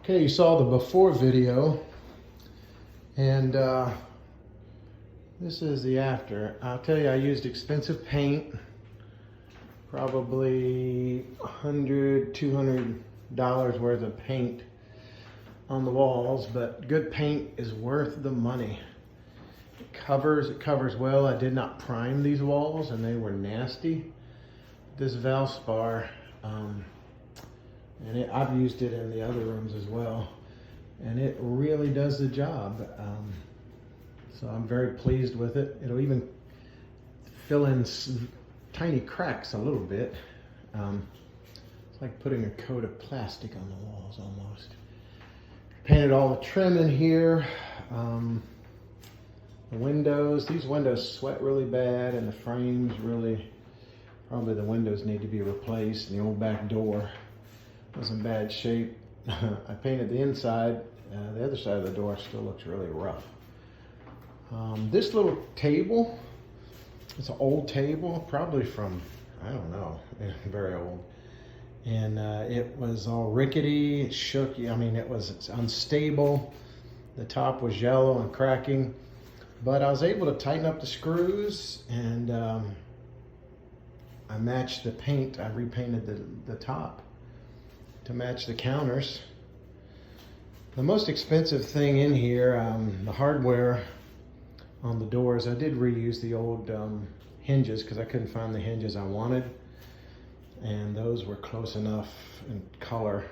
Okay, you saw the before video, and this is the after. I'll tell you, I used expensive paint, probably $100, $200 worth of paint on the walls, but good paint is worth the money. It covers well. I did not prime these walls, and they were nasty. This Valspar, and I've used it in the other rooms as well, and it really does the job. So I'm very pleased with it. It'll even fill in tiny cracks a little bit. It's like putting a coat of plastic on the walls almost. Painted all the trim in here. The windows, these windows sweat really bad, and the frames really, probably the windows need to be replaced, and the old back door was in bad shape. I painted the inside. The other side of the door still looks really rough. This little table, it's an old table, probably from, I don't know, very old. And it was all rickety, it shook, I mean, it's unstable. The top was yellow and cracking, but I was able to tighten up the screws, and I matched the paint. I repainted the top to match the counters. The most expensive thing in here, the hardware on the doors, I did reuse the old hinges because I couldn't find the hinges I wanted, and those were close enough in color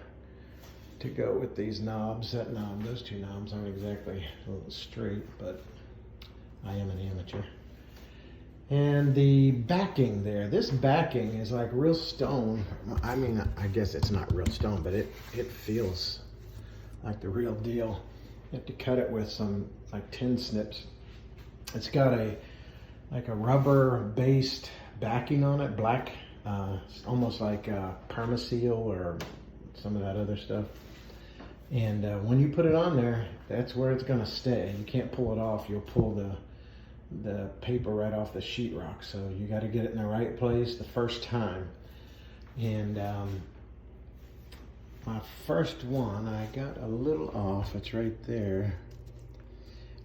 to go with these knobs. Those two knobs aren't exactly a little straight, but I am an amateur. And the backing there, this backing is like real stone. I mean, I guess it's not real stone, but it feels like the real deal. You have to cut it with some like tin snips. It's got like a rubber based backing on it, black, almost like Permaseal or some of that other stuff. And when you put it on there, that's where it's gonna stay. You can't pull it off. You'll pull the paper right off the sheetrock. So you got to get it in the right place the first time. And my first one, I got a little off. It's right there.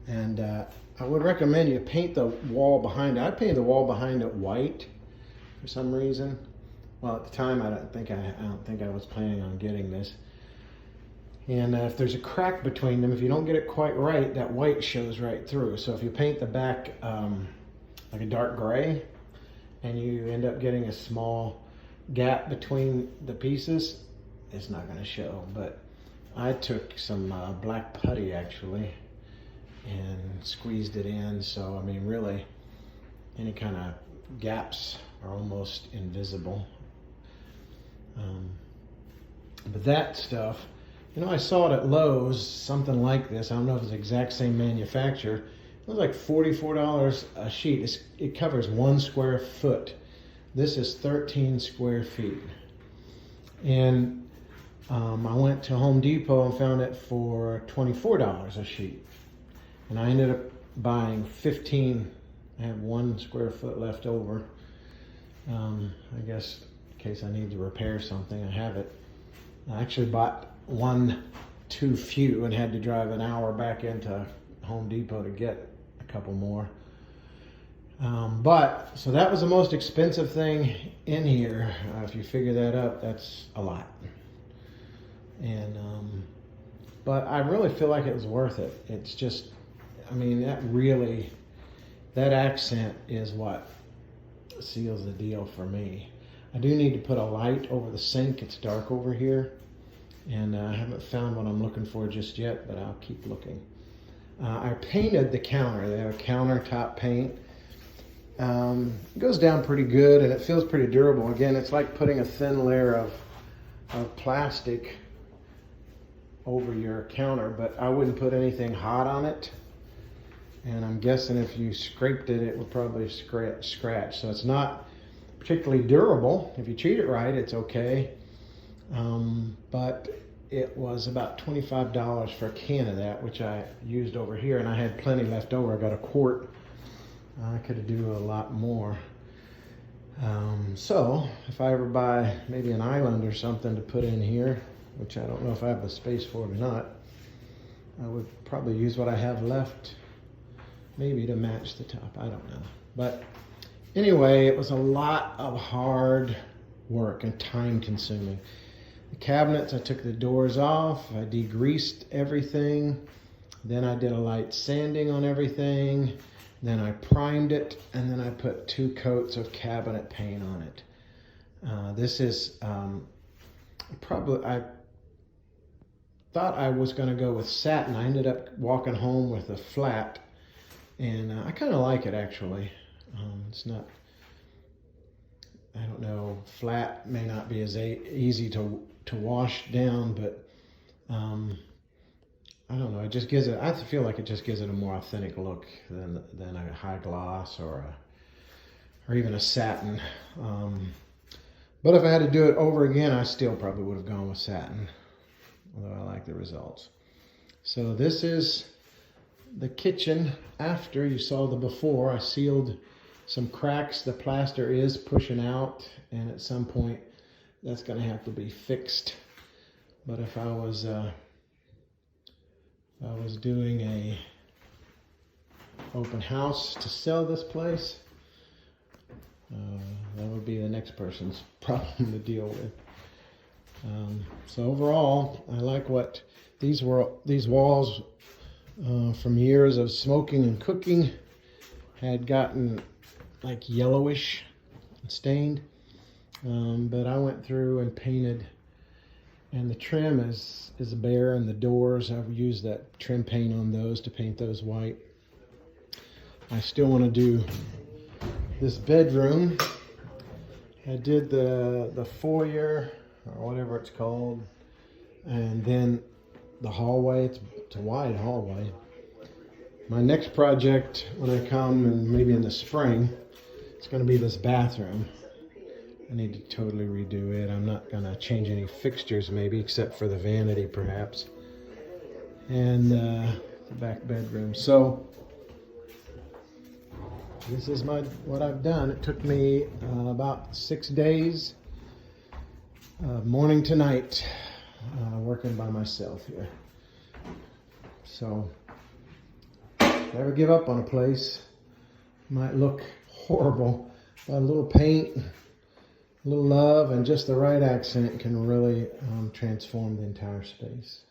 And I would recommend you paint the wall behind it. I painted the wall behind it white for some reason. Well, at the time, I don't think I was planning on getting this. And if there's a crack between them, if you don't get it quite right, that white shows right through. So if you paint the back like a dark gray, and you end up getting a small gap between the pieces, it's not going to show. But I took some black putty actually and squeezed it in. So I mean, really, any kind of gaps are almost invisible. But that stuff, you know, I saw it at Lowe's, something like this. I don't know if it's the exact same manufacturer. It was like $44 a sheet. It covers 1 square foot. This is 13 square feet. And I went to Home Depot and found it for $24 a sheet. And I ended up buying 15. I have 1 square foot left over. I guess in case I need to repair something, I have it. I actually bought one too few and had to drive an hour back into Home Depot to get a couple more. So that was the most expensive thing in here. If you figure that up, that's a lot. And but I really feel like it was worth it. It's just, I mean, that accent is what seals the deal for me. I do need to put a light over the sink. It's dark over here, and I haven't found what I'm looking for just yet, but I'll keep looking. I painted the counter. They have a countertop paint. It goes down pretty good, and it feels pretty durable. Again, it's like putting a thin layer of plastic over your counter, but I wouldn't put anything hot on it. And I'm guessing if you scraped it, it would probably scratch. So it's not particularly durable. If you treat it right, it's okay. But it was about $25 for a can of that, which I used over here, and I had plenty left over. I got a quart. I could do a lot more. So if I ever buy maybe an island or something to put in here, which I don't know if I have the space for it or not. I would probably use what I have left, maybe to match the top. I don't know. But anyway, it was a lot of hard work and time consuming. The cabinets, I took the doors off, I degreased everything, then I did a light sanding on everything, then I primed it, and then I put 2 coats of cabinet paint on it. This is probably, I thought I was going to go with satin. I ended up walking home with a flat, and I kind of like it actually. It's not, I don't know, flat may not be as easy to wash down, but I don't know, it just gives it, I feel like it just gives it a more authentic look than a high gloss or even a satin. But if I had to do it over again, I still probably would have gone with satin, although I like the results. So this is the kitchen after. You saw the before. I sealed some cracks. The plaster is pushing out, and at some point that's going to have to be fixed. But if I was doing a open house to sell this place, that would be the next person's problem to deal with. So overall, I like what these walls from years of smoking and cooking had gotten like yellowish and stained. But I went through and painted, and the trim is bare, and the doors, I've used that trim paint on those to paint those white. I still want to do this bedroom. I did the foyer, or whatever it's called, and then the hallway. It's a wide hallway. My next project, when I come, and maybe in the spring, it's going to be this bathroom. I need to totally redo it. I'm not going to change any fixtures, maybe, except for the vanity, perhaps, and the back bedroom. So this is what I've done. It took me about 6 days, morning to night, working by myself here. So never give up on a place. It might look horrible, but a little paint, a little love, and just the right accent can really transform the entire space.